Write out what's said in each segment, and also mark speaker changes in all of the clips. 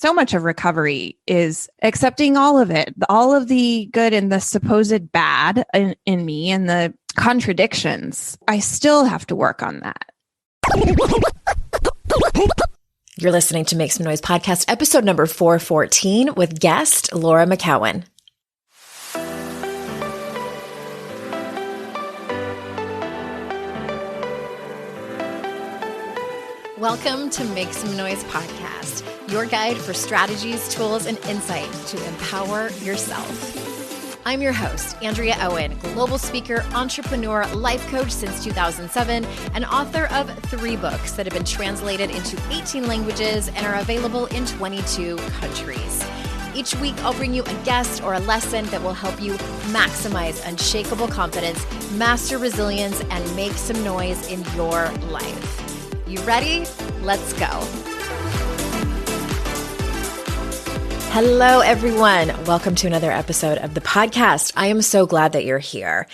Speaker 1: so much of recovery is accepting all of it, all of the good and the supposed bad in me and the contradictions. I still have to work on that.
Speaker 2: You're listening to Make Some Noise podcast, episode number 414 with guest Laura McKowen. Welcome to Make Some Noise podcast, your guide for strategies, tools, and insight to empower yourself. I'm your host, Andrea Owen, global speaker, entrepreneur, life coach since 2007, and author of 3 books that have been translated into 18 languages and are available in 22 countries. Each week, I'll bring you a guest or a lesson that will help you maximize unshakable confidence, master resilience, and make some noise in your life. You ready? Let's go. Hello, everyone. Welcome to another episode of the podcast. I am so glad that you're here.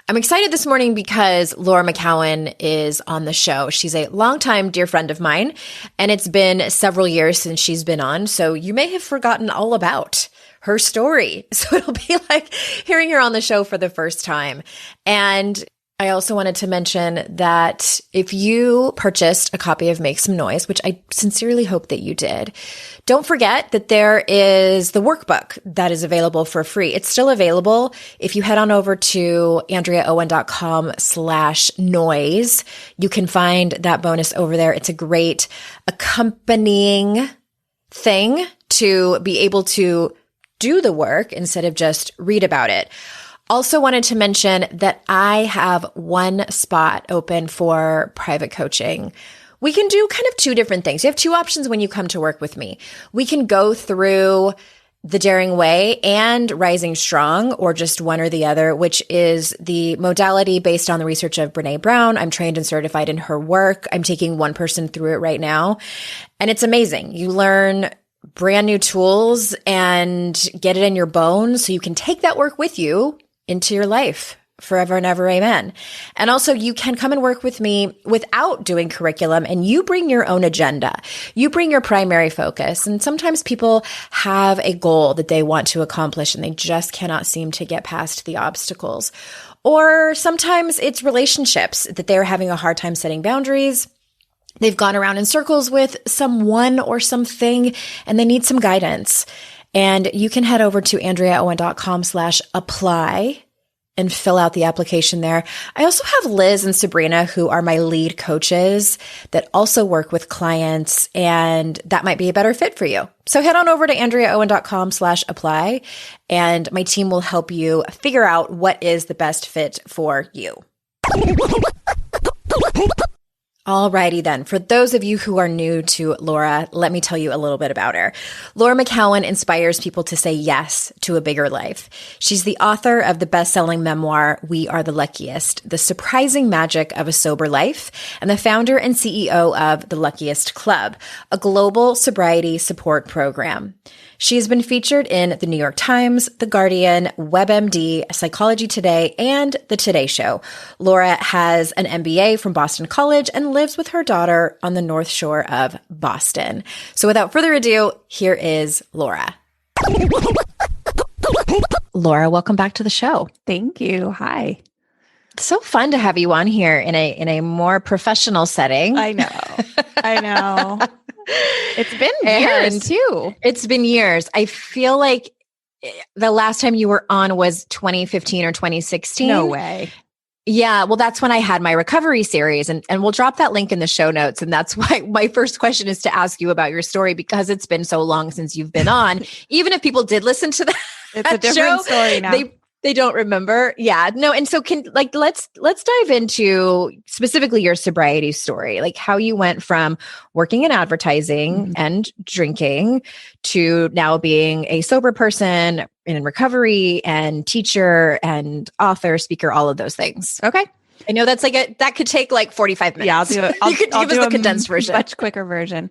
Speaker 2: I'm excited this morning because Laura McKowen is on the show. She's a longtime dear friend of mine, and it's been several years since she's been on, so you may have forgotten all about her story. So it'll be like hearing her on the show for the first time. And I also wanted to mention that if you purchased a copy of Make Some Noise, which I sincerely hope that you did, don't forget that there is the workbook that is available for free. It's still available. If you head on over to andreaowen.com/noise, you can find that bonus over there. It's a great accompanying thing to be able to do the work instead of just read about it. Also wanted to mention that I have one spot open for private coaching. We can do kind of 2 different things. You have 2 options when you come to work with me. We can go through the Daring Way and Rising Strong, or just one or the other, which is the modality based on the research of Brené Brown. I'm trained and certified in her work. I'm taking one person through it right now, and it's amazing. You learn brand new tools and get it in your bones so you can take that work with you into your life forever and ever. Amen. And also you can come and work with me without doing curriculum, and you bring your own agenda. You bring your primary focus. And sometimes people have a goal that they want to accomplish and they just cannot seem to get past the obstacles. Or sometimes it's relationships that they're having a hard time setting boundaries. They've gone around in circles with someone or something and they need some guidance. And you can head over to andreaowen.com/apply and fill out the application there. I also have Liz and Sabrina, who are my lead coaches that also work with clients, and that might be a better fit for you. So head on over to andreaowen.com/apply, and my team will help you figure out what is the best fit for you. Alrighty then. For those of you who are new to Laura, let me tell you a little bit about her. Laura McKowen inspires people to say yes to a bigger life. She's the author of the bestselling memoir, Are The Luckiest, The Surprising Magic of a Sober Life, and the founder and CEO of The Luckiest Club, a global sobriety support program. She has been featured in the New York Times, The Guardian, WebMD, Psychology Today, and The Today Show. Laura has an MBA from Boston College and lives with her daughter on the North Shore of Boston. So without further ado, here is Laura. Laura, welcome back to the show.
Speaker 1: Thank you. Hi.
Speaker 2: It's so fun to have you on here in a more professional setting.
Speaker 1: I know. It's been years too.
Speaker 2: It's been years. I feel like the last time you were on was 2015 or 2016.
Speaker 1: No way.
Speaker 2: Yeah. Well, that's when I had my recovery series, and we'll drop that link in the show notes. And that's why my first question is to ask you about your story, because it's been so long since you've been on. Even if people did listen to that,
Speaker 1: it's a different story now.
Speaker 2: They don't remember. Yeah. No. And so let's dive into specifically your sobriety story, like how you went from working in advertising and drinking to now being a sober person in recovery and teacher and author, speaker, all of those things. Okay. I know that's that could take like 45 minutes.
Speaker 1: Yeah, I'll do it.
Speaker 2: You could give us the condensed version.
Speaker 1: Much quicker version.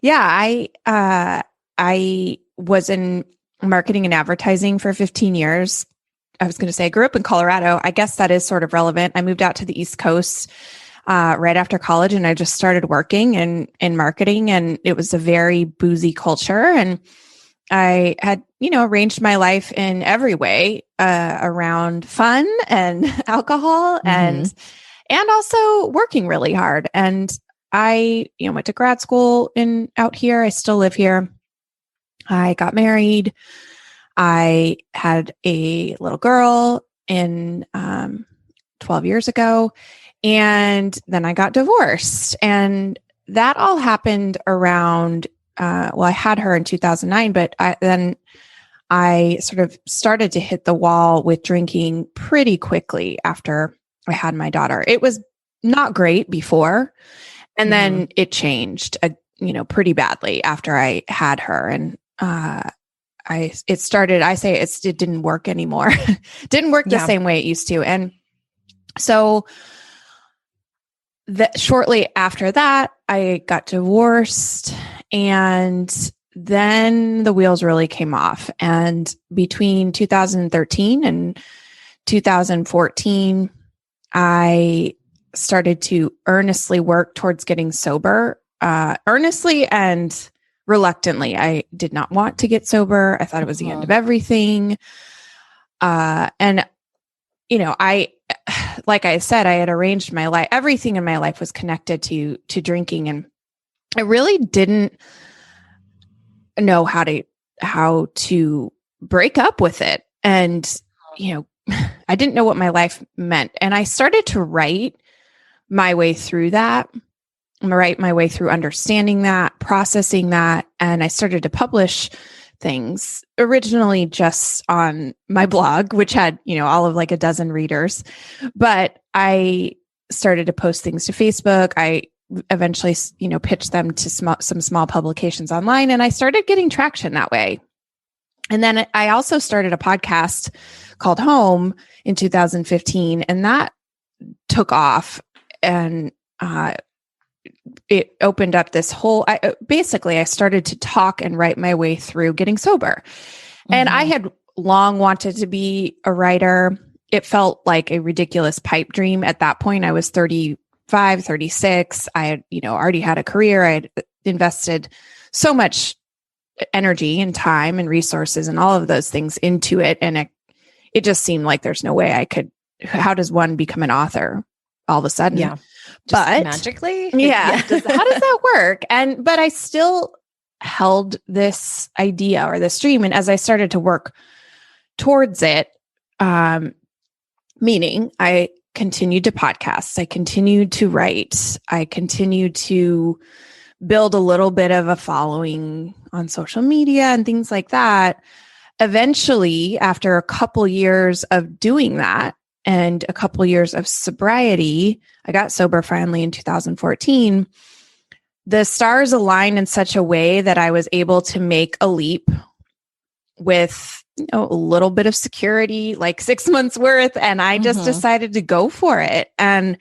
Speaker 1: Yeah. I was in marketing and advertising for 15 years. I was going to say I grew up in Colorado. I guess that is sort of relevant. I moved out to the East Coast right after college, and I just started working in marketing, and it was a very boozy culture. And I had, arranged my life in every way around fun and alcohol and also working really hard. And I, went to grad school out here. I still live here. I got married. I had a little girl in 12 years ago. And then I got divorced. And that all happened around, I had her in 2009, but then I sort of started to hit the wall with drinking pretty quickly after I had my daughter. It was not great before. And then it changed, pretty badly after I had her. And it didn't work anymore. Didn't work the same way it used to. And so shortly after that, I got divorced, and then the wheels really came off. And between 2013 and 2014, I started to earnestly work towards getting sober, earnestly and reluctantly. I did not want to get sober. I thought it was the end of everything. Like I said, I had arranged my life. Everything in my life was connected to drinking, and I really didn't know how to break up with it. And, I didn't know what my life meant. And I started to write my way through that, write my way through understanding that, processing that. And I started to publish things originally just on my blog, which had, all of like a dozen readers, but I started to post things to Facebook. I eventually, pitched them to some small publications online, and I started getting traction that way. And then I also started a podcast called Home in 2015, and that took off, and it opened up this whole, I started to talk and write my way through getting sober. And I had long wanted to be a writer. It felt like a ridiculous pipe dream at that point. I was 35, 36. I had, already had a career. I had invested so much energy and time and resources and all of those things into it. And it just seemed like there's no way I could. How does one become an author all of a sudden?
Speaker 2: Yeah.
Speaker 1: But
Speaker 2: magically.
Speaker 1: Yeah. How does that work? But I still held this idea or this dream. And as I started to work towards it, meaning I continued to podcast, I continued to write, I continued to build a little bit of a following on social media and things like that. Eventually, after a couple years of doing that and a couple years of sobriety, I got sober finally in 2014. The stars aligned in such a way that I was able to make a leap with, a little bit of security, like 6 months worth. And I just decided to go for it. And,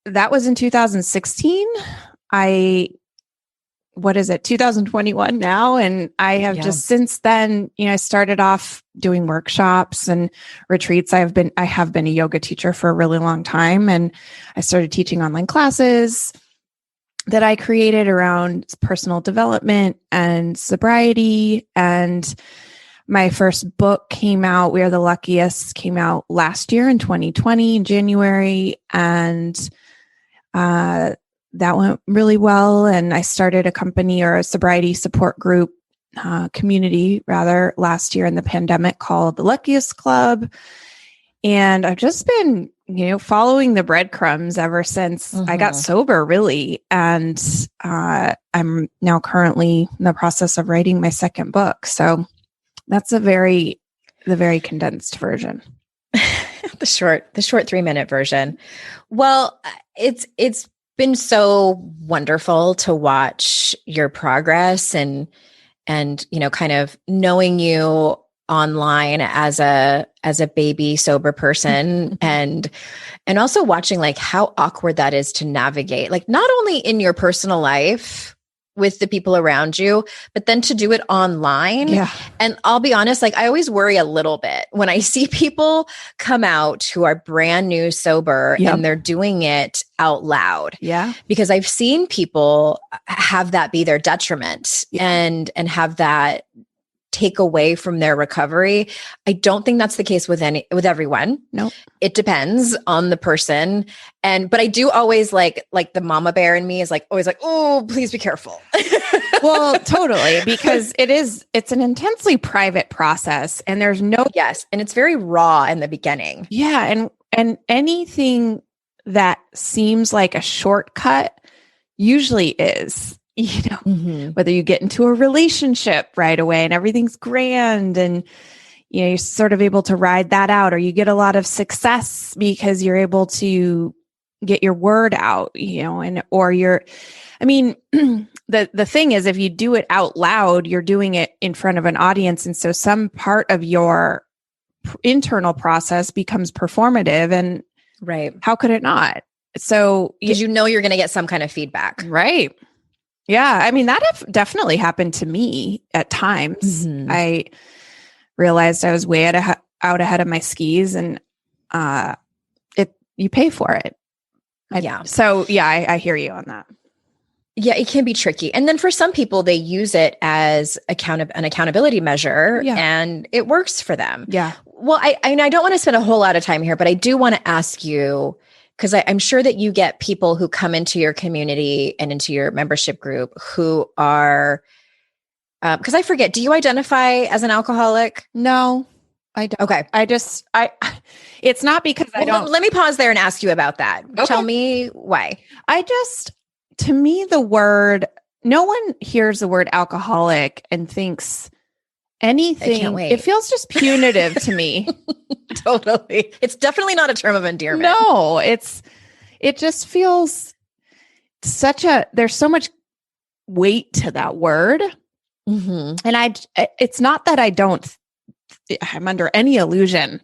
Speaker 1: that was in 2016. 2021 now. And I have just since then, I started off doing workshops and retreats. I have been a yoga teacher for a really long time. And I started teaching online classes that I created around personal development and sobriety. And my first book came out, We Are The Luckiest, came out last year in 2020, in January. And, that went really well. And I started a company or a sobriety support group, community rather, last year in the pandemic called The Luckiest Club. And I've just been, following the breadcrumbs ever since I got sober, really. And I'm now currently in the process of writing my second book. So that's the very condensed version.
Speaker 2: The short 3-minute version. Well, it's been so wonderful to watch your progress and kind of knowing you online as a baby sober person and also watching like how awkward that is to navigate, like not only in your personal life, with the people around you, but then to do it online.
Speaker 1: Yeah.
Speaker 2: And I'll be honest, like I always worry a little bit when I see people come out who are brand new sober and they're doing it out loud.
Speaker 1: Yeah.
Speaker 2: Because I've seen people have that be their detriment and have that take away from their recovery. I don't think that's the case with everyone.
Speaker 1: No,
Speaker 2: it depends on the person. But I do always like the mama bear in me is like, always like, oh, please be careful.
Speaker 1: Well, totally. Because it's an intensely private process and there's no,
Speaker 2: yes. And it's very raw in the beginning.
Speaker 1: Yeah. And anything that seems like a shortcut usually is, whether you get into a relationship right away and everything's grand and, you're sort of able to ride that out, or you get a lot of success because you're able to get your word out, the thing is, if you do it out loud, you're doing it in front of an audience. And so some part of your internal process becomes performative, and
Speaker 2: right.
Speaker 1: How could it not? So,
Speaker 2: because you're going to get some kind of feedback.
Speaker 1: Right. Yeah. That definitely happened to me at times.
Speaker 2: Mm-hmm.
Speaker 1: I realized I was way out ahead of my skis, and you pay for it. I hear you on that.
Speaker 2: Yeah, it can be tricky. And then for some people, they use it as an accountability measure, and it works for them.
Speaker 1: Yeah.
Speaker 2: Well, I don't want to spend a whole lot of time here, but I do want to ask you, because I'm sure that you get people who come into your community and into your membership group who are, because I forget, do you identify as an alcoholic?
Speaker 1: No, I don't.
Speaker 2: Okay.
Speaker 1: It's not because I don't.
Speaker 2: Let me pause there and ask you about that. Okay. Tell me why.
Speaker 1: To me, no one hears the word alcoholic and thinks anything.
Speaker 2: I can't wait.
Speaker 1: It feels just punitive to me.
Speaker 2: Totally. It's definitely not a term of endearment.
Speaker 1: No, it just feels there's so much weight to that word.
Speaker 2: Mm-hmm.
Speaker 1: And it's not that I'm under any illusion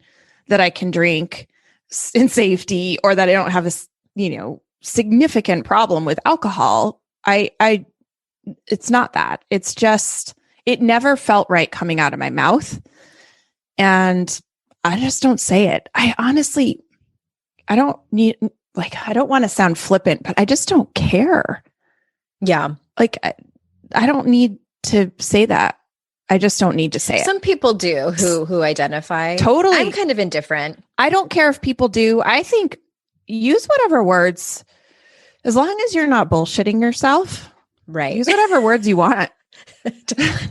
Speaker 1: that I can drink in safety or that I don't have a, significant problem with alcohol. It's not that. It's just, it never felt right coming out of my mouth. And I just don't say it. I don't want to sound flippant, but I just don't care.
Speaker 2: Yeah.
Speaker 1: I don't need to say that. I just don't need to say it.
Speaker 2: Some people do who identify.
Speaker 1: Totally.
Speaker 2: I'm kind of indifferent.
Speaker 1: I don't care if people do. I think use whatever words, as long as you're not bullshitting yourself.
Speaker 2: Right.
Speaker 1: Use whatever words you want.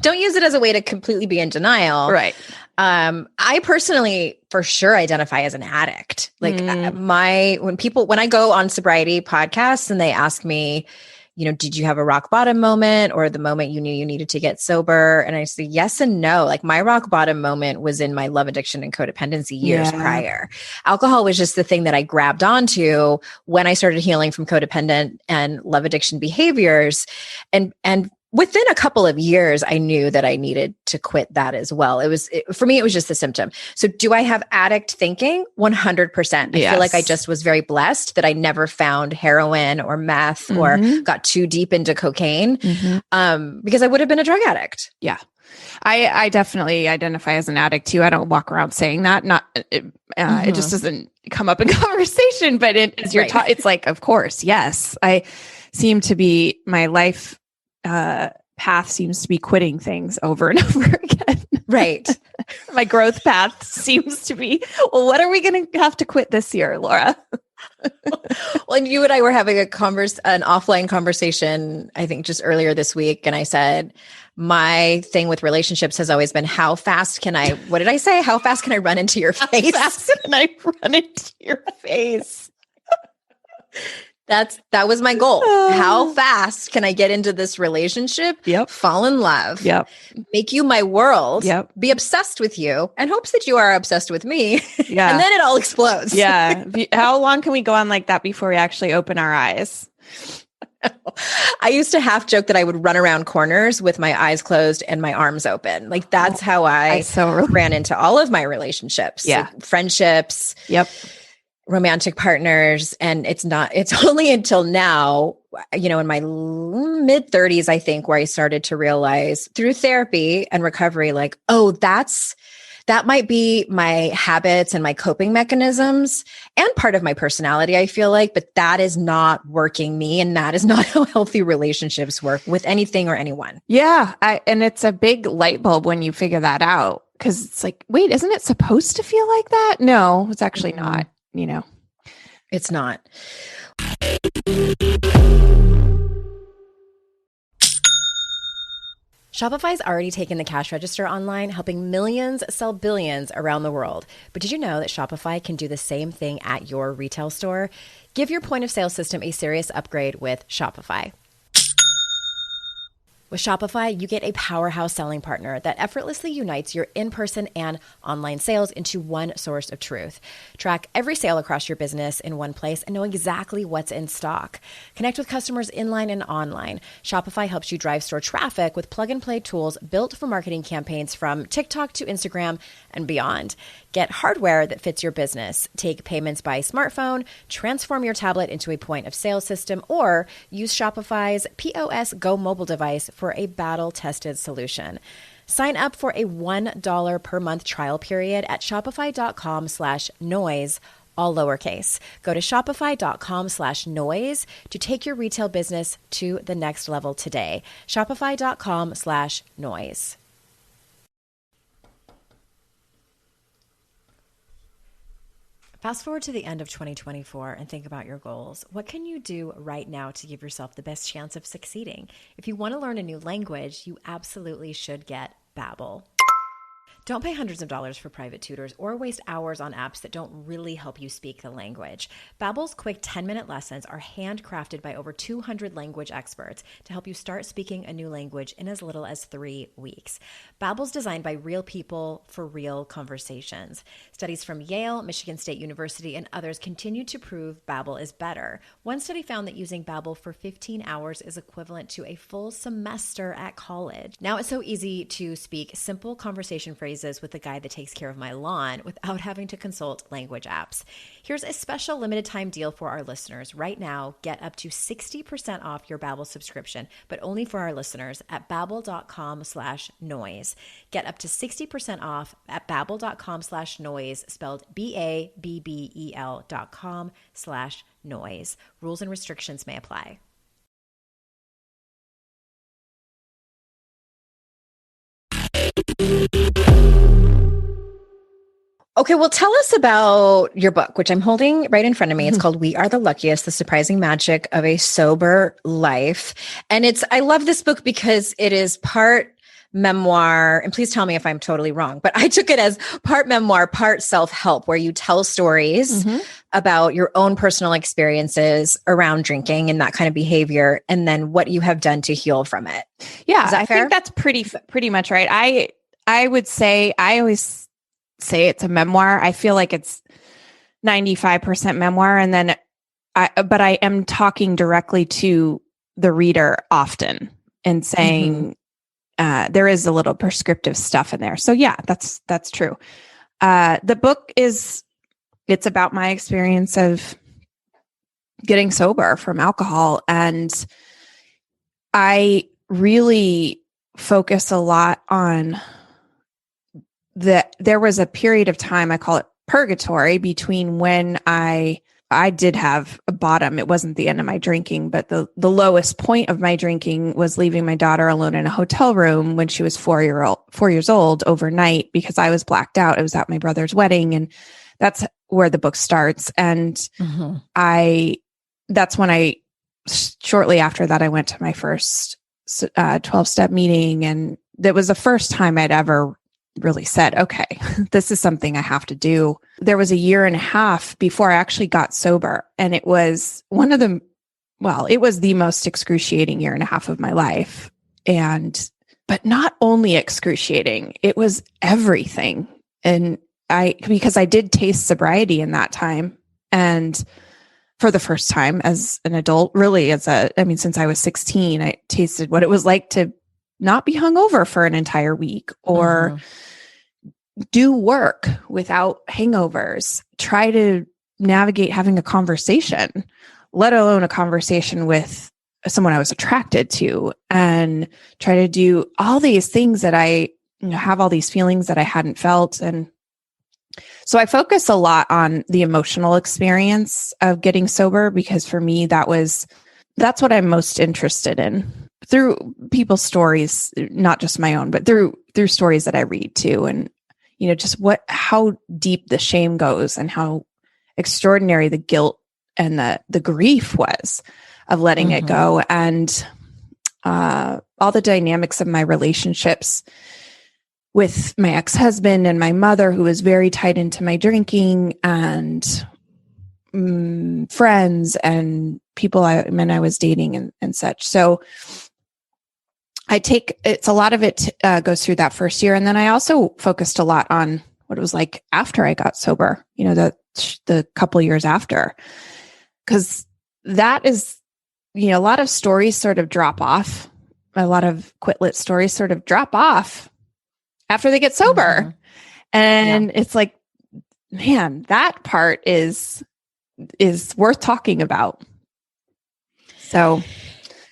Speaker 2: Don't use it as a way to completely be in denial.
Speaker 1: Right.
Speaker 2: I personally, for sure, identify as an addict. Like when I go on sobriety podcasts and they ask me, did you have a rock bottom moment or the moment you knew you needed to get sober? And I say yes and no. Like my rock bottom moment was in my love addiction and codependency years prior. Alcohol was just the thing that I grabbed onto when I started healing from codependent and love addiction behaviors. And within a couple of years, I knew that I needed to quit that as well. For me, it was just the symptom. So do I have addict thinking? 100%. I feel like I just was very blessed that I never found heroin or meth or got too deep into cocaine because I would have been a drug addict.
Speaker 1: Yeah. I definitely identify as an addict too. I don't walk around saying that. It just doesn't come up in conversation, but as you're it's like, of course, yes. I seem to be, my life path seems to be quitting things over and over again.
Speaker 2: Right.
Speaker 1: My growth path seems to be, well, what are we going to have to quit this year, Laura?
Speaker 2: Well, and you and I were having an offline conversation, I think just earlier this week. And I said, my thing with relationships has always been, what did I say? How fast can I run into your face?
Speaker 1: How fast can I run into your face?
Speaker 2: That was my goal. How fast can I get into this relationship?
Speaker 1: Yep.
Speaker 2: Fall in love.
Speaker 1: Yep.
Speaker 2: Make you my world.
Speaker 1: Yep.
Speaker 2: Be obsessed with you and hopes that you are obsessed with me.
Speaker 1: Yeah.
Speaker 2: And then it all explodes.
Speaker 1: Yeah. How long can we go on like that before we actually open our eyes?
Speaker 2: I used to half joke that I would run around corners with my eyes closed and my arms open. Like that's how I ran into all of my relationships.
Speaker 1: Yeah.
Speaker 2: Like friendships.
Speaker 1: Yep.
Speaker 2: Romantic partners. And it's only until now in my mid 30s, I think, where I started to realize through therapy and recovery, like, oh, that might be my habits and my coping mechanisms and part of my personality, I feel like, but that is not working me. And that is not how healthy relationships work with anything or anyone.
Speaker 1: Yeah. And it's a big light bulb when you figure that out, because it's like, wait, isn't it supposed to feel like that? No, it's actually not,
Speaker 2: It's not. Shopify's already taken the cash register online, helping millions sell billions around the world. But did you know that Shopify can do the same thing at your retail store? Give your point of sale system a serious upgrade with Shopify. With Shopify, you get a powerhouse selling partner that effortlessly unites your in-person and online sales into one source of truth. Track every sale across your business in one place and know exactly what's in stock. Connect with customers inline and online. Shopify helps you drive store traffic with plug-and-play tools built for marketing campaigns from TikTok to Instagram and beyond. Get hardware that fits your business. Take payments by smartphone, transform your tablet into a point of sale system, or use Shopify's POS Go mobile device for a battle-tested solution. Sign up for a $1 per month trial period at shopify.com/noise, all lowercase. Go to shopify.com/noise to take your retail business to the next level today. Shopify.com/noise. Fast forward to the end of 2024 and think about your goals. What can you do right now to give yourself the best chance of succeeding? If you want to learn a new language, you absolutely should get Babbel. Don't pay hundreds of dollars for private tutors or waste hours on apps that don't really help you speak the language. Babbel's quick 10-minute lessons are handcrafted by over 200 language experts to help you start speaking a new language in as little as 3 weeks. Babbel's designed by real people for real conversations. Studies from Yale, Michigan State University, and others continue to prove Babbel is better. One study found that using Babbel for 15 hours is equivalent to a full semester at college. Now it's so easy to speak simple conversation phrases with the guy that takes care of my lawn without having to consult language apps. Here's a special limited time deal for our listeners. Right now, get up to 60% off your Babbel subscription, but only for our listeners at babbel.com/noise. Get up to 60% off at babbel.com/noise, spelled BABBEL.com/noise. Rules and restrictions may apply. Okay, well, tell us about your book, which I'm holding right in front of me. It's called We Are The Luckiest, The Surprising Magic of a Sober Life. And I love this book because it is part memoir, and please tell me if I'm totally wrong, but I took it as part memoir, part self-help, where you tell stories about your own personal experiences around drinking and that kind of behavior, and then what you have done to heal from it.
Speaker 1: Yeah,
Speaker 2: Is that fair?
Speaker 1: I think that's pretty much right. I would say, I always say it's a memoir. I feel like it's 95% memoir. And then but I am talking directly to the reader often and saying, there is a little prescriptive stuff in there. So yeah, that's true. The book it's about my experience of getting sober from alcohol. And I really focus a lot on there was a period of time, I call it purgatory, between when I did have a bottom. It wasn't the end of my drinking, but the lowest point of my drinking was leaving my daughter alone in a hotel room when she was 4 years old overnight because I was blacked out. It was at my brother's wedding, and that's where the book starts. And that's when shortly after that, I went to my first 12-step meeting, and that was the first time I'd ever really said, okay, this is something I have to do. There was a year and a half before I actually got sober. And it was it was the most excruciating year and a half of my life. But not only excruciating, it was everything. And because I did taste sobriety in that time. And for the first time as an adult, really since I was 16, I tasted what it was like to not be hungover for an entire week or do work without hangovers, try to navigate having a conversation, let alone a conversation with someone I was attracted to, and try to do all these things that I have all these feelings that I hadn't felt. And so I focus a lot on the emotional experience of getting sober, because for me, that's what I'm most interested in through people's stories, not just my own, but through stories that I read too. And, just how deep the shame goes and how extraordinary the guilt and the grief was of letting it go. And all the dynamics of my relationships with my ex-husband and my mother, who was very tied into my drinking, and friends and people I was dating and such. So a lot of it goes through that first year. And then I also focused a lot on what it was like after I got sober, the couple years after, because that is, a lot of stories sort of drop off. A lot of quit lit stories sort of drop off after they get sober. And it's like, man, that part is worth talking about. So,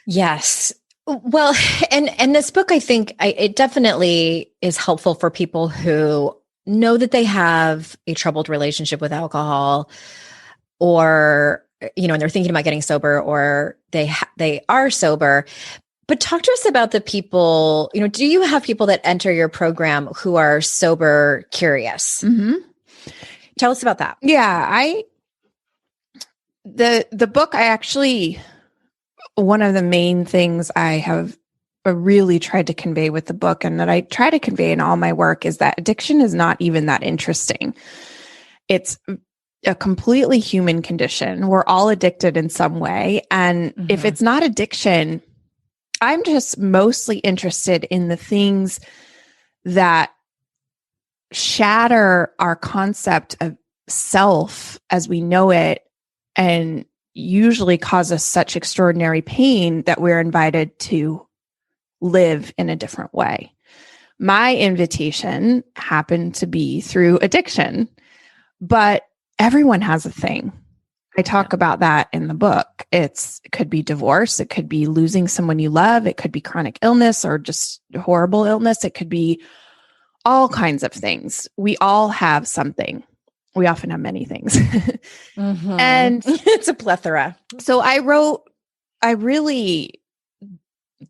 Speaker 2: yes. Well, and this book, I think it definitely is helpful for people who know that they have a troubled relationship with alcohol, or, and they're thinking about getting sober, or they are sober. But talk to us about the people, do you have people that enter your program who are sober curious? Tell us about that.
Speaker 1: Yeah, the book, one of the main things I have really tried to convey with the book, and that I try to convey in all my work, is that addiction is not even that interesting. It's a completely human condition. We're all addicted in some way. And if it's not addiction, I'm just mostly interested in the things that shatter our concept of self as we know it, and usually cause us such extraordinary pain that we're invited to live in a different way. My invitation happened to be through addiction, but everyone has a thing. I talk about that in the book. It could be divorce. It could be losing someone you love. It could be chronic illness or just horrible illness. It could be all kinds of things. We all have something. We often have many things. And
Speaker 2: it's a plethora.
Speaker 1: So I really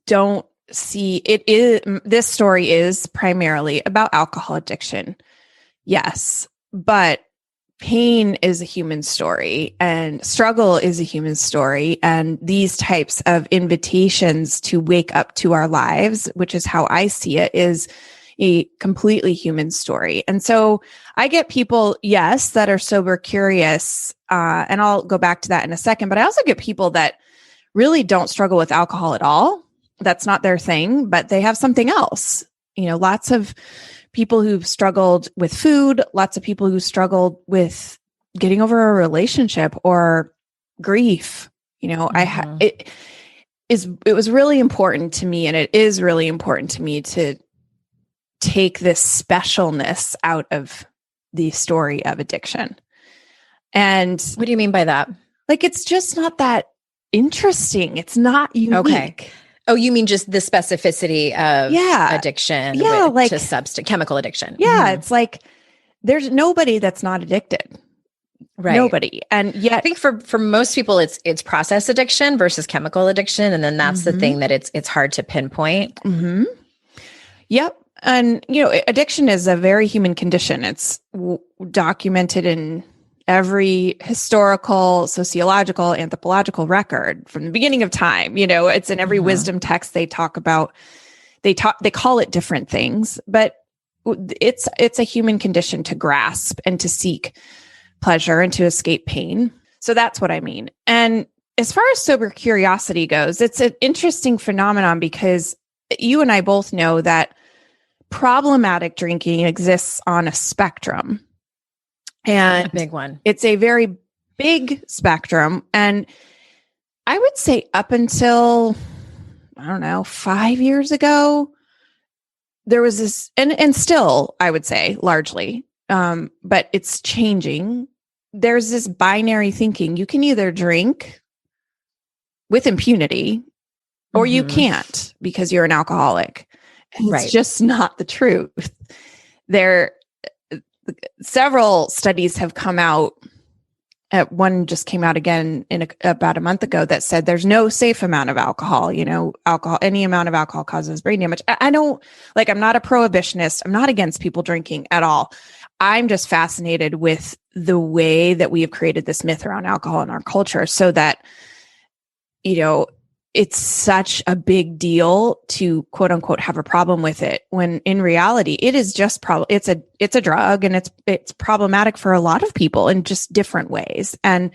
Speaker 1: don't see it. This story is primarily about alcohol addiction. Yes, but pain is a human story, and struggle is a human story. And these types of invitations to wake up to our lives, which is how I see it, is a completely human story. And so I get people, yes, that are sober curious, and I'll go back to that in a second, but I also get people that really don't struggle with alcohol at all. That's not their thing, but they have something else. Lots of people who've struggled with food, lots of people who struggled with getting over a relationship or grief. It was really important to me, and it is really important to me to take this specialness out of the story of addiction. And
Speaker 2: what do you mean by that?
Speaker 1: Like, it's just not that interesting. It's not unique.
Speaker 2: Okay. Oh, you mean just the specificity of addiction to chemical addiction.
Speaker 1: Yeah. It's like, there's nobody that's not addicted. Right. Nobody. And yet
Speaker 2: I think for most people, it's process addiction versus chemical addiction. And then that's the thing that it's hard to pinpoint.
Speaker 1: Yep. And, addiction is a very human condition. It's documented in every historical, sociological, anthropological record from the beginning of time. It's in every wisdom text they talk about. They call it different things, but it's a human condition to grasp and to seek pleasure and to escape pain. So that's what I mean. And as far as sober curiosity goes, it's an interesting phenomenon, because you and I both know that problematic drinking exists on a spectrum. And
Speaker 2: a big one.
Speaker 1: It's a very big spectrum. And I would say up until, 5 years ago, there was this, and still, I would say largely, but it's changing. There's this binary thinking. You can either drink with impunity or you can't because you're an alcoholic. And it's just not the truth. Several studies have come out. One just came out again about a month ago that said there's no safe amount of alcohol. Any amount of alcohol causes brain damage. I'm not a prohibitionist. I'm not against people drinking at all. I'm just fascinated with the way that we have created this myth around alcohol in our culture so that, it's such a big deal to quote unquote have a problem with it, when in reality it is just it's a drug, and it's problematic for a lot of people in just different ways. And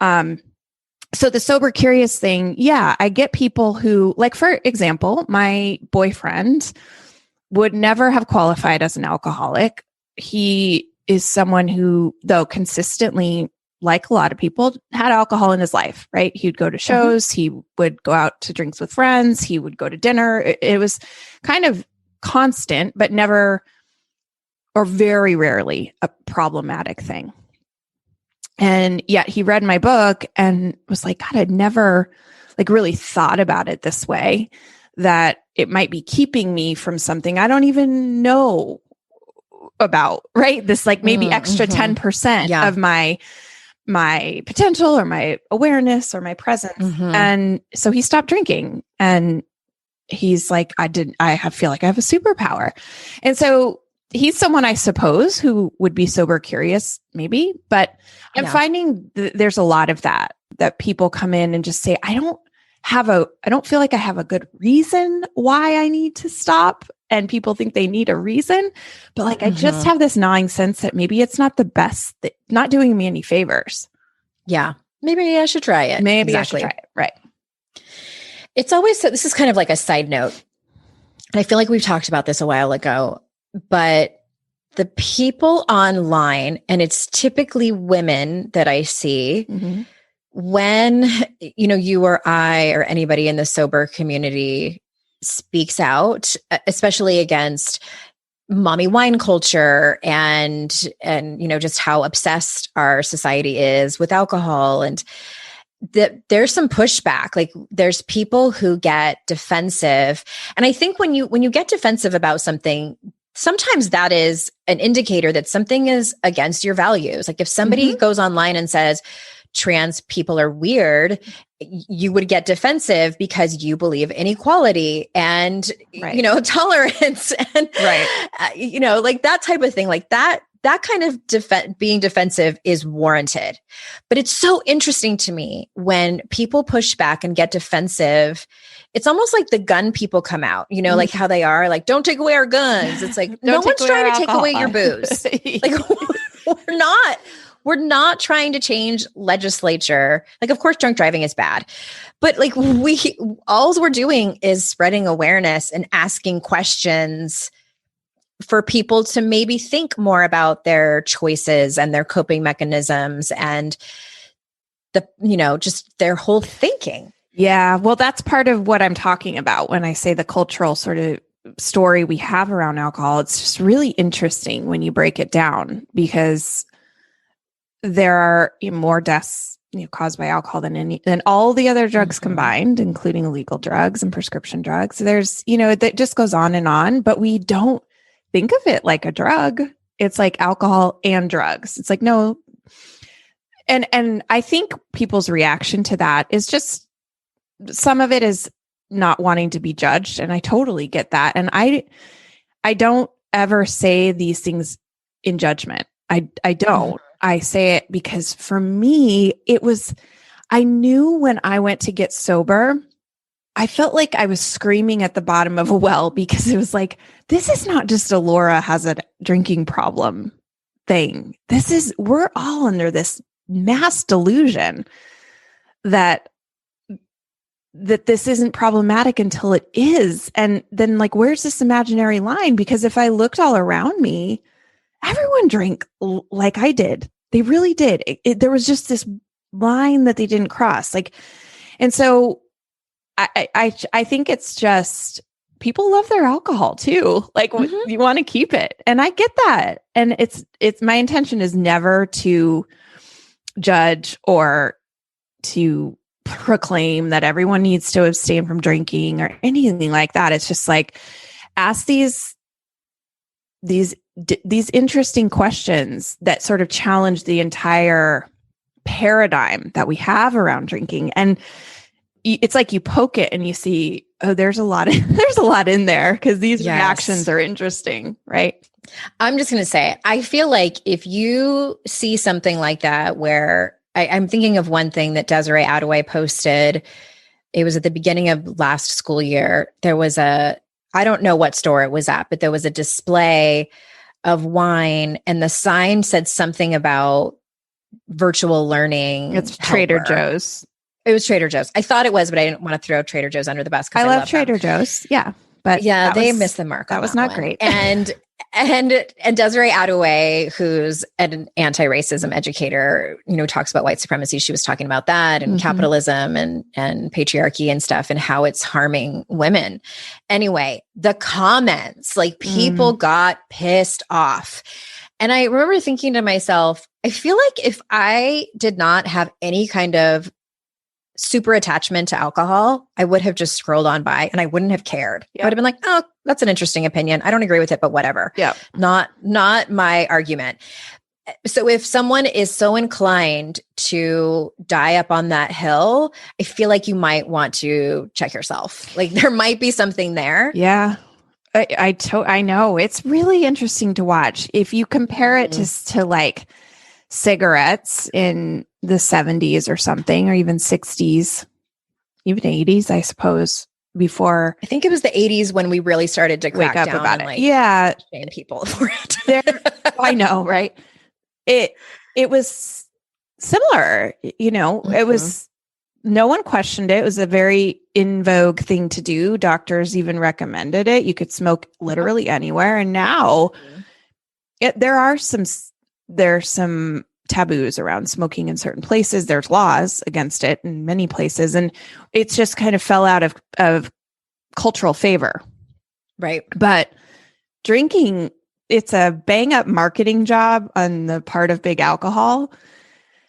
Speaker 1: so the sober curious thing, I get people who, like, for example, my boyfriend would never have qualified as an alcoholic. He is someone who, though consistently, like a lot of people, had alcohol in his life, right? He would go to shows, he would go out to drinks with friends, he would go to dinner. It was kind of constant, but never, or very rarely, a problematic thing. And yet he read my book and was like, God, I'd never really thought about it this way, that it might be keeping me from something I don't even know about, right? This maybe extra 10% of my potential or my awareness or my presence. And so he stopped drinking, and he's like, I feel like I have a superpower. And so he's someone, I suppose, who would be sober curious, maybe, but I'm finding there's a lot of that people come in and just say, I don't feel like I have a good reason why I need to stop. And people think they need a reason, but I just have this gnawing sense that maybe it's not the best, not doing me any favors.
Speaker 2: Yeah. Maybe I should try it.
Speaker 1: I should try it. Right.
Speaker 2: It's always, this is kind of like a side note. And I feel like we've talked about this a while ago, but the people online, and it's typically women that I see, when, you or I or anybody in the sober community speaks out, especially against mommy wine culture and just how obsessed our society is with alcohol, and there's some pushback. Like, there's people who get defensive, and I think when you get defensive about something, sometimes that is an indicator that something is against your values. Like, if somebody goes online and says trans people are weird, you would get defensive because you believe in equality and, tolerance and, that type of thing. Like that kind of being defensive is warranted. But it's so interesting to me when people push back and get defensive. It's almost like the gun people come out, like how they are, like, don't take away our guns. It's like, no one's trying to take away your booze. Like, we're not trying to change legislature. Like, of course, drunk driving is bad, but all we're doing is spreading awareness and asking questions for people to maybe think more about their choices and their coping mechanisms and just their whole thinking.
Speaker 1: Yeah. Well, that's part of what I'm talking about when I say the cultural sort of story we have around alcohol. It's just really interesting when you break it down, because there are more deaths caused by alcohol than all the other drugs combined, including illegal drugs and prescription drugs. There's, that just goes on, but we don't think of it like a drug. It's like alcohol and drugs. It's like, no. And I think people's reaction to that is just, some of it is not wanting to be judged. And I totally get that. And I don't ever say these things in judgment. I don't. I say it because for me, I knew when I went to get sober, I felt like I was screaming at the bottom of a well, because it was like, this is not just a Laura has a drinking problem thing. We're all under this mass delusion that this isn't problematic until it is. And then, like, where's this imaginary line? Because if I looked all around me, everyone drank like I did. They really did. There was just this line that they didn't cross. And so I think it's just, people love their alcohol too. Like, you want to keep it. And I get that. And it's my intention is never to judge or to proclaim that everyone needs to abstain from drinking or anything like that. It's just like, ask these interesting questions that sort of challenge the entire paradigm that we have around drinking. And it's like you poke it and you see, oh, there's a lot in there, because these reactions are interesting, right?
Speaker 2: I'm just going to say, I feel like if you see something like that, where I'm thinking of one thing that Desiree Adaway posted. It was at the beginning of last school year. There was I don't know what store it was at, but there was a display of wine, and the sign said something about virtual learning.
Speaker 1: It's Trader Joe's.
Speaker 2: It was Trader Joe's. I thought it was, but I didn't want to throw Trader Joe's under the bus because I love
Speaker 1: Trader Joe's. Yeah. But
Speaker 2: yeah, they missed the mark.
Speaker 1: That was not great.
Speaker 2: And Desiree Adaway, who's an anti-racism educator, talks about white supremacy. She was talking about that and capitalism and patriarchy and stuff, and how it's harming women. Anyway, the comments, like, people got pissed off. And I remember thinking to myself, I feel like if I did not have any kind of super attachment to alcohol, I would have just scrolled on by and I wouldn't have cared. I would have been like, oh, that's an interesting opinion. I don't agree with it, but whatever.
Speaker 1: Yeah.
Speaker 2: Not my argument. So if someone is so inclined to die up on that hill, I feel like you might want to check yourself. Like, there might be something there.
Speaker 1: Yeah. I know. It's really interesting to watch. If you compare it to like cigarettes in the 70s or something, or even 60s, even 80s, I suppose, before.
Speaker 2: I think it was the 80s when we really started to crack down about it.
Speaker 1: Shame
Speaker 2: people for it.
Speaker 1: I know, right? It was similar, it was, no one questioned it. It was a very in vogue thing to do. Doctors even recommended it. You could smoke literally anywhere. And now there's some taboos around smoking in certain places. There's laws against it in many places. And it's just kind of fell out of cultural favor.
Speaker 2: Right.
Speaker 1: But drinking, it's a bang up marketing job on the part of big alcohol,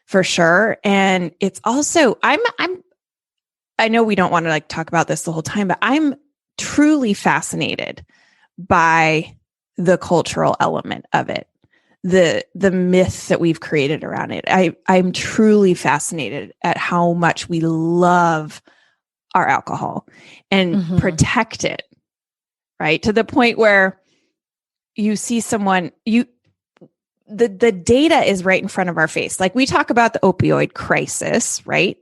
Speaker 1: for sure. And it's also, I know we don't want to talk about this the whole time, but I'm truly fascinated by the cultural element of it. The myth that we've created around it. I'm truly fascinated at how much we love our alcohol and protect it, right? To the point where you see someone, the data is right in front of our face. Like, we talk about the opioid crisis, right?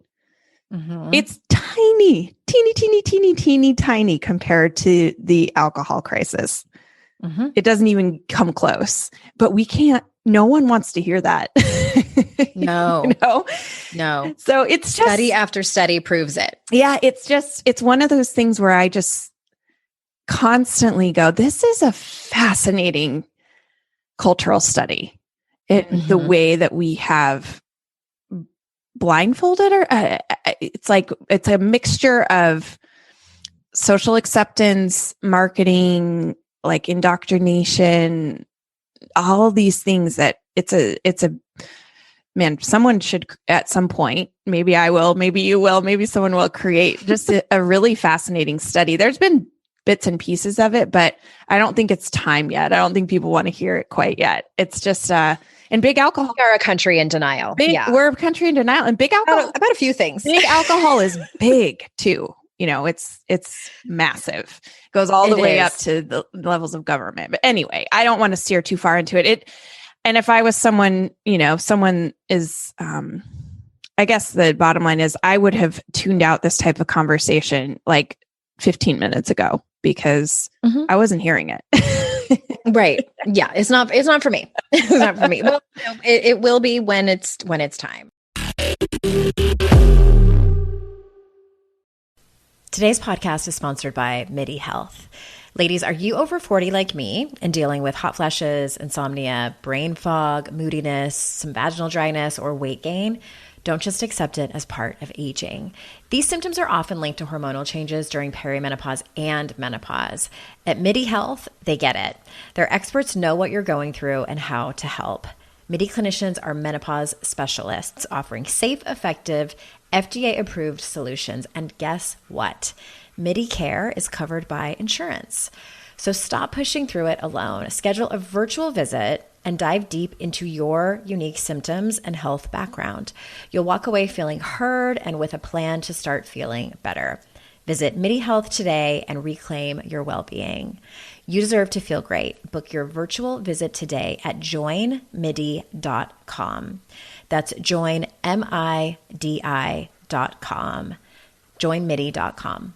Speaker 1: It's tiny, teeny tiny compared to the alcohol crisis. It doesn't even come close, but no one wants to hear that.
Speaker 2: No.
Speaker 1: So it's just
Speaker 2: study after study proves it.
Speaker 1: Yeah. It's one of those things where I just constantly go, this is a fascinating cultural study in the way that we have blindfolded, or it's a mixture of social acceptance, marketing, like indoctrination, all these things that it's a man, someone should at some point, maybe I will, maybe you will, maybe someone will create just a really fascinating study. There's been bits and pieces of it, but I don't think it's time yet. I don't think people want to hear it quite yet. It's just, and big alcohol.
Speaker 2: We are a country in denial.
Speaker 1: We're a country in denial, and big alcohol.
Speaker 2: About a few things.
Speaker 1: Big alcohol is big too. It's massive. It goes all the way up to the levels of government. But anyway, I don't want to steer too far into it. And if I was someone, someone is, I guess the bottom line is I would have tuned out this type of conversation like 15 minutes ago, because I wasn't hearing it.
Speaker 2: Right. Yeah. It's not for me. It's not for me. Well, it will be when it's time. Today's podcast is sponsored by MIDI Health. Ladies, are you over 40 like me and dealing with hot flashes, insomnia, brain fog, moodiness, some vaginal dryness, or weight gain? Don't just accept it as part of aging. These symptoms are often linked to hormonal changes during perimenopause and menopause. At MIDI Health, they get it. Their experts know what you're going through and how to help. MIDI clinicians are menopause specialists offering safe, effective, FDA-approved solutions. And guess what? MIDI care is covered by insurance. So stop pushing through it alone. Schedule a virtual visit and dive deep into your unique symptoms and health background. You'll walk away feeling heard and with a plan to start feeling better. Visit MIDI Health today and reclaim your well-being. You deserve to feel great. Book your virtual visit today at joinmidi.com. That's joinmidi.com. joinmidi.com.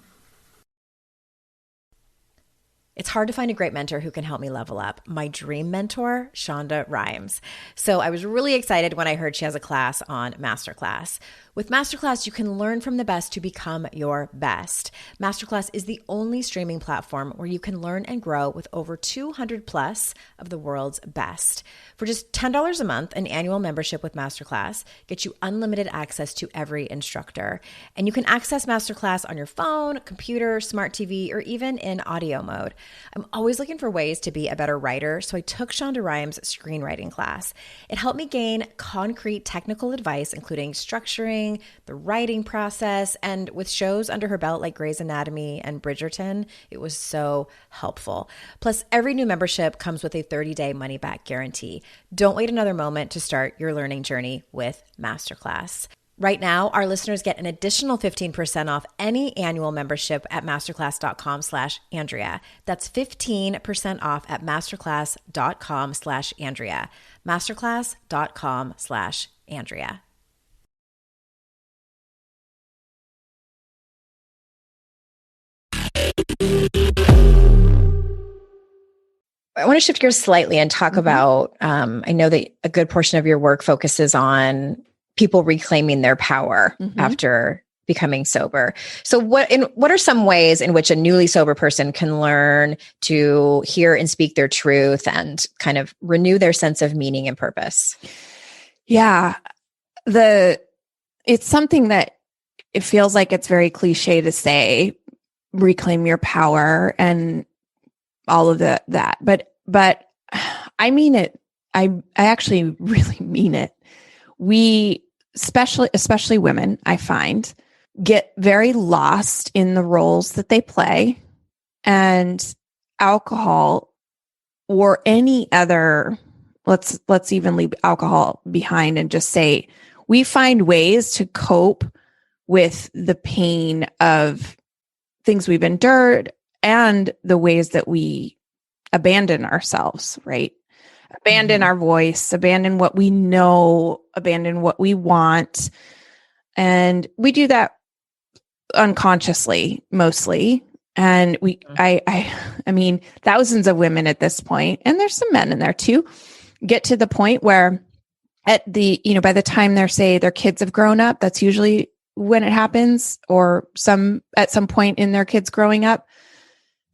Speaker 2: It's hard to find a great mentor who can help me level up. My dream mentor, Shonda Rhimes. So I was really excited when I heard she has a class on Masterclass. With Masterclass, you can learn from the best to become your best. Masterclass is the only streaming platform where you can learn and grow with over 200 plus of the world's best. For just $10 a month, an annual membership with Masterclass gets you unlimited access to every instructor. And you can access Masterclass on your phone, computer, smart TV, or even in audio mode. I'm always looking for ways to be a better writer, so I took Shonda Rhimes' screenwriting class. It helped me gain concrete technical advice, including structuring, the writing process, and with shows under her belt like Grey's Anatomy and Bridgerton, it was so helpful. Plus, every new membership comes with a 30-day money-back guarantee. Don't wait another moment to start your learning journey with Masterclass. Right now, our listeners get an additional 15% off any annual membership at masterclass.com/Andrea. That's 15% off at masterclass.com/Andrea. Masterclass.com/Andrea. I want to shift gears slightly and talk about, I know that a good portion of your work focuses on people reclaiming their power after becoming sober. So what are some ways in which a newly sober person can learn to hear and speak their truth and kind of renew their sense of meaning and purpose?
Speaker 1: Yeah. It's something that it feels like it's very cliche to say, reclaim your power and all of that. But I mean it. I actually really mean it. We, especially women, I find, get very lost in the roles that they play, and alcohol or any other, let's even leave alcohol behind and just say we find ways to cope with the pain of things we've endured and the ways that we abandon ourselves, right? Abandon our voice, abandon what we know, abandon what we want. And we do that unconsciously, mostly. And I mean, thousands of women at this point, and there's some men in there too, get to the point where by the time their kids have grown up, that's usually when it happens, or at some point in their kids growing up,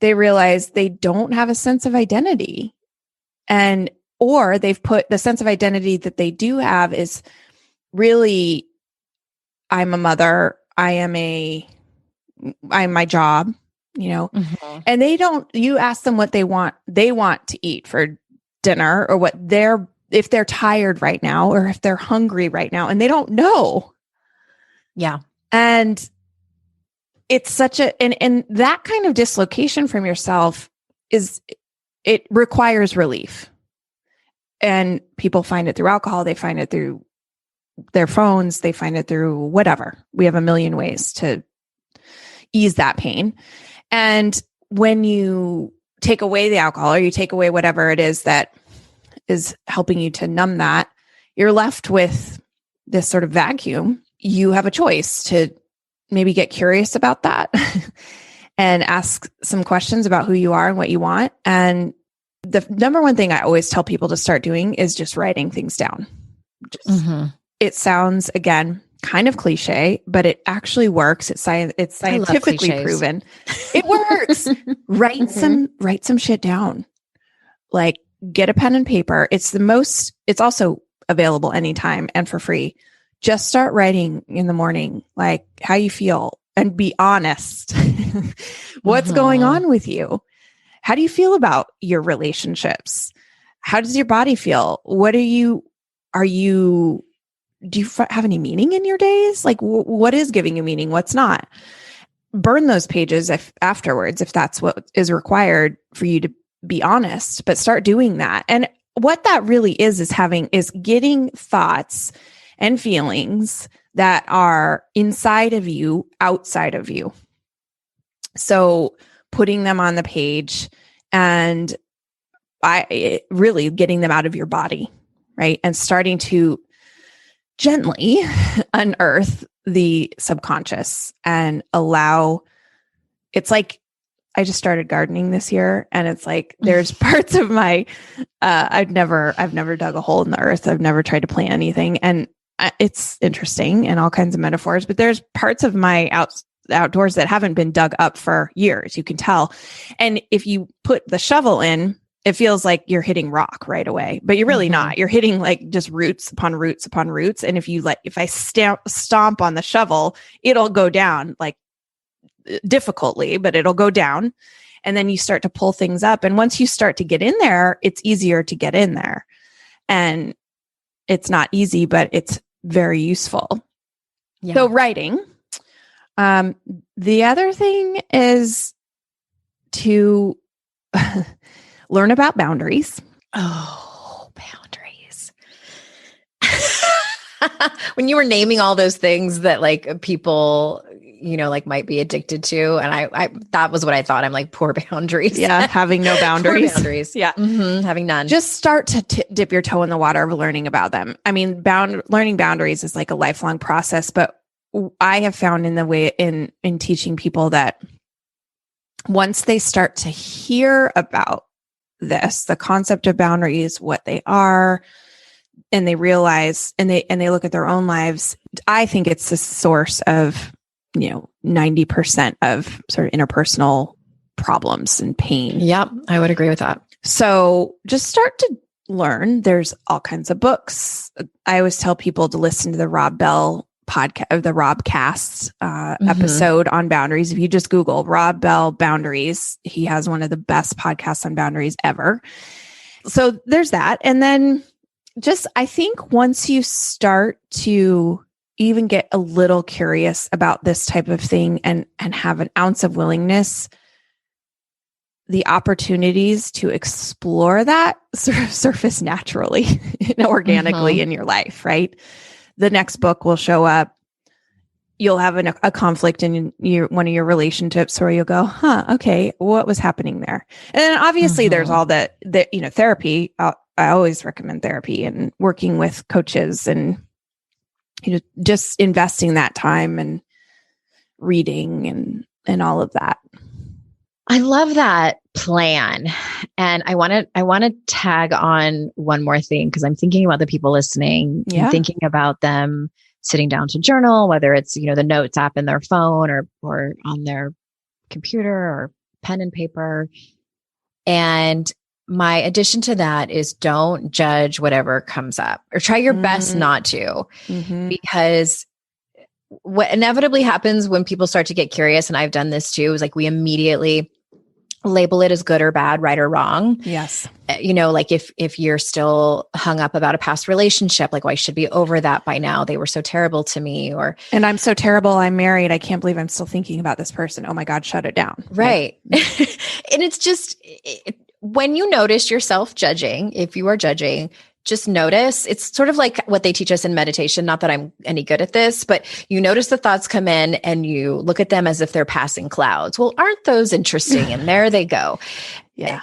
Speaker 1: they realize they don't have a sense of identity. Or they've put the sense of identity that they do have is really, I'm a mother, I'm my job, and you ask them what they want to eat for dinner, or if they're tired right now, or if they're hungry right now, and they don't know.
Speaker 2: Yeah.
Speaker 1: And it's and that kind of dislocation from yourself it requires relief. And people find it through alcohol. They find it through their phones. They find it through whatever. We have a million ways to ease that pain. And when you take away the alcohol, or you take away whatever it is that is helping you to numb that, you're left with this sort of vacuum. You have a choice to maybe get curious about that and ask some questions about who you are and what you want. And the number one thing I always tell people to start doing is just writing things down. It sounds, again, kind of cliche, but it actually works. It's scientifically proven. It works. Write some shit down. Like, get a pen and paper. It's also available anytime and for free. Just start writing in the morning, like how you feel, and be honest. What's going on with you? How do you feel about your relationships? How does your body feel? What are you do you have any meaning in your days? Like what is giving you meaning? What's not? Burn those pages afterwards, if that's what is required for you to be honest, but start doing that. And what that really is getting thoughts and feelings that are inside of you, outside of you. So putting them on the page and really getting them out of your body, right? And starting to gently unearth the subconscious and allow, it's like, I just started gardening this year, and it's like, there's parts of my, I've never dug a hole in the earth. I've never tried to plant anything. And it's interesting and all kinds of metaphors, but there's parts of my outdoors that haven't been dug up for years. You can tell. And if you put the shovel in, it feels like you're hitting rock right away, but you're really not. You're hitting like just roots upon roots upon roots. And if I stomp on the shovel, it'll go down like difficultly, but it'll go down. And then you start to pull things up. And once you start to get in there, it's easier to get in there. And it's not easy, but it's very useful. Yeah. So writing. The other thing is to learn about boundaries.
Speaker 2: Oh, boundaries. When you were naming all those things that like people, like might be addicted to. And I that was what I thought. I'm like, poor boundaries.
Speaker 1: Yeah. Having no boundaries.
Speaker 2: Boundaries. Yeah. Having none.
Speaker 1: Just start to dip your toe in the water of learning about them. I mean, learning boundaries is like a lifelong process, but I have found in teaching people that once they start to hear about this, the concept of boundaries, what they are, and they realize, and they look at their own lives, I think it's the source of, 90% of sort of interpersonal problems and pain.
Speaker 2: Yep. I would agree with that.
Speaker 1: So just start to learn. There's all kinds of books. I always tell people to listen to the Rob Bell podcast, the Robcast episode on boundaries. If you just Google Rob Bell boundaries, he has one of the best podcasts on boundaries ever. So there's that. And then I think once you start to even get a little curious about this type of thing and have an ounce of willingness, the opportunities to explore that sort of surface naturally and organically in your life, right? The next book will show up. You'll have a conflict in one of your relationships where you'll go, okay, what was happening there? And then obviously there's all the therapy. I always recommend therapy and working with coaches and, just investing that time and reading and all of that.
Speaker 2: I love that plan. And I want to tag on one more thing, because I'm thinking about the people listening and thinking about them sitting down to journal, whether it's, the notes app in their phone or on their computer or pen and paper. And my addition to that is don't judge whatever comes up, or try your best not to, because what inevitably happens when people start to get curious, and I've done this too, is like we immediately label it as good or bad, right or wrong.
Speaker 1: Yes.
Speaker 2: Like if you're still hung up about a past relationship, like, well, I should be over that by now. They were so terrible to me,
Speaker 1: and I'm so terrible. I'm married. I can't believe I'm still thinking about this person. Oh my God, shut it down.
Speaker 2: Right. And it's just, when you notice yourself judging, if you are judging, just notice. It's sort of like what they teach us in meditation. Not that I'm any good at this, but you notice the thoughts come in and you look at them as if they're passing clouds. Well, aren't those interesting? And there they go.
Speaker 1: Yeah.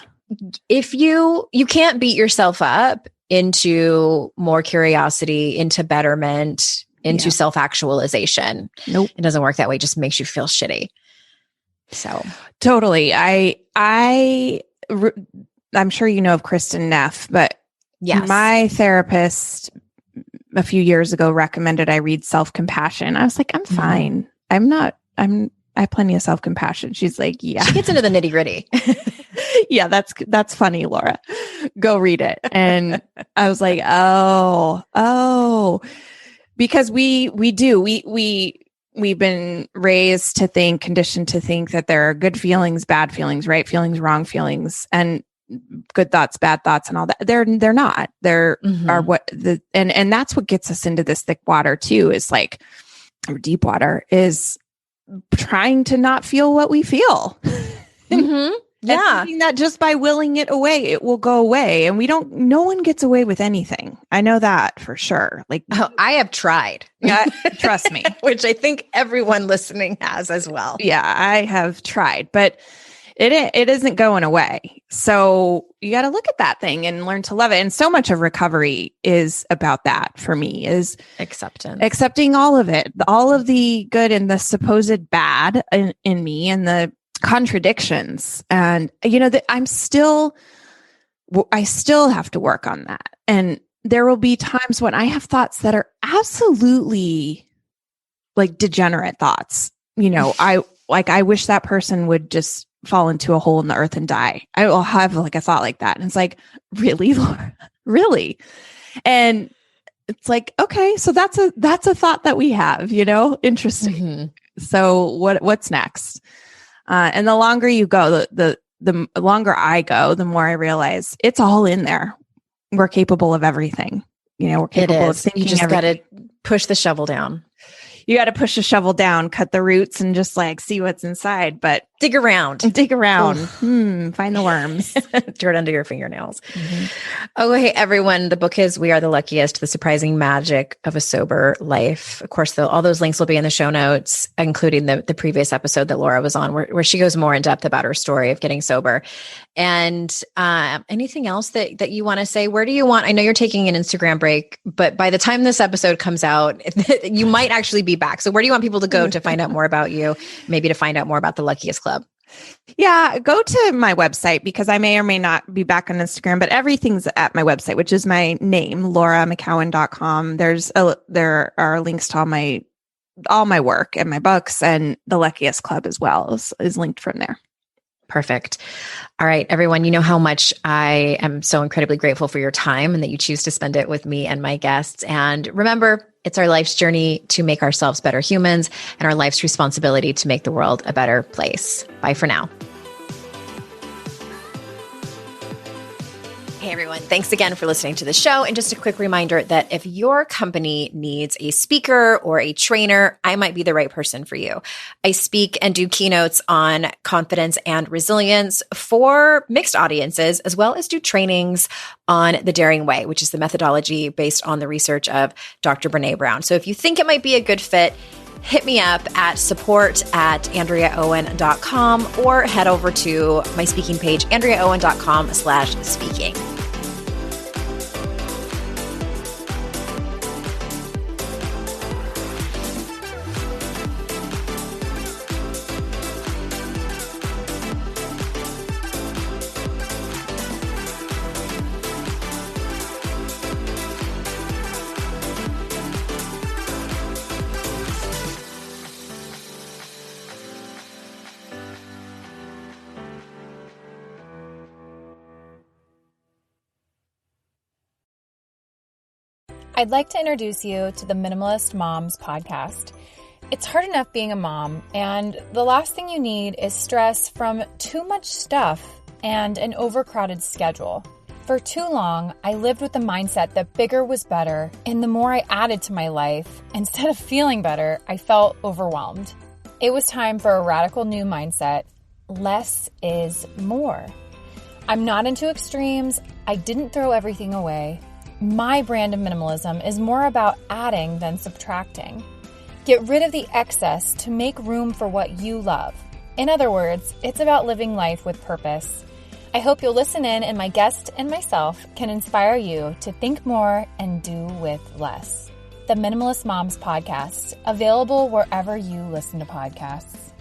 Speaker 2: If you can't beat yourself up into more curiosity, into betterment, into self-actualization.
Speaker 1: Nope.
Speaker 2: It doesn't work that way. It just makes you feel shitty. So
Speaker 1: totally. I'm sure you know of Kristen Neff, but
Speaker 2: yes,
Speaker 1: my therapist a few years ago recommended I read Self-Compassion. I was like, I'm fine. I have plenty of self-compassion. She's like, yeah.
Speaker 2: She gets into the nitty gritty.
Speaker 1: Yeah, that's funny, Laura. Go read it. And I was like, oh, because we've been raised to think, conditioned to think that there are good feelings, bad feelings, right feelings, wrong feelings. And good thoughts, bad thoughts, and all that. They're not. They're are what the and that's what gets us into this thick water too, is like, or deep water, is trying to not feel what we feel. Yeah. Thinking that just by willing it away, it will go away. And no one gets away with anything. I know that for sure. Like,
Speaker 2: I have tried.
Speaker 1: Yeah, trust me.
Speaker 2: Which I think everyone listening has as well.
Speaker 1: Yeah, I have tried, but it isn't going away. So you got to look at that thing and learn to love it. And so much of recovery is about that for me, is accepting all of it, all of the good and the supposed bad in me, and the contradictions. And, I still have to work on that. And there will be times when I have thoughts that are absolutely like degenerate thoughts. I wish that person would just fall into a hole in the earth and die. I will have like a thought like that. And it's like, really, Laura? Really? And it's like, okay, so that's a thought that we have, interesting. So what's next? And the longer you go, the longer I go, the more I realize it's all in there. We're capable of everything. We're capable of thinking.
Speaker 2: You just got to push the shovel down.
Speaker 1: You got to push the shovel down, cut the roots, and just like see what's inside. But
Speaker 2: dig around,
Speaker 1: find the worms,
Speaker 2: dirt under your fingernails. Oh, hey, everyone. The book is We Are the Luckiest, The Surprising Magic of a Sober Life. Of course, all those links will be in the show notes, including the previous episode that Laura was on, where she goes more in depth about her story of getting sober. And anything else that you want to say? Where do you want? I know you're taking an Instagram break, but by the time this episode comes out, you might actually be back. So where do you want people to go to find out more about you, maybe to find out more about the Luckiest Club?
Speaker 1: Yeah, go to my website, because I may or may not be back on Instagram, but everything's at my website, which is my name, lauramckowen.com. There are links to all my work and my books, and the Luckiest Club as well is linked from there.
Speaker 2: Perfect. All right, everyone, you know how much I am so incredibly grateful for your time and that you choose to spend it with me and my guests. And remember, it's our life's journey to make ourselves better humans, and our life's responsibility to make the world a better place. Bye for now. Hey everyone, thanks again for listening to the show. And just a quick reminder that if your company needs a speaker or a trainer, I might be the right person for you. I speak and do keynotes on confidence and resilience for mixed audiences, as well as do trainings on the Daring Way, which is the methodology based on the research of Dr. Brené Brown. So if you think it might be a good fit, hit me up at support@AndreaOwen.com or head over to my speaking page, AndreaOwen.com/speaking.
Speaker 3: I'd like to introduce you to the Minimalist Moms podcast. It's hard enough being a mom, and the last thing you need is stress from too much stuff and an overcrowded schedule. For too long, I lived with the mindset that bigger was better, and the more I added to my life, instead of feeling better, I felt overwhelmed. It was time for a radical new mindset. Less is more. I'm not into extremes. I didn't throw everything away. My brand of minimalism is more about adding than subtracting. Get rid of the excess to make room for what you love. In other words, it's about living life with purpose. I hope you'll listen in, and my guest and myself can inspire you to think more and do with less. The Minimalist Moms podcast, available wherever you listen to podcasts.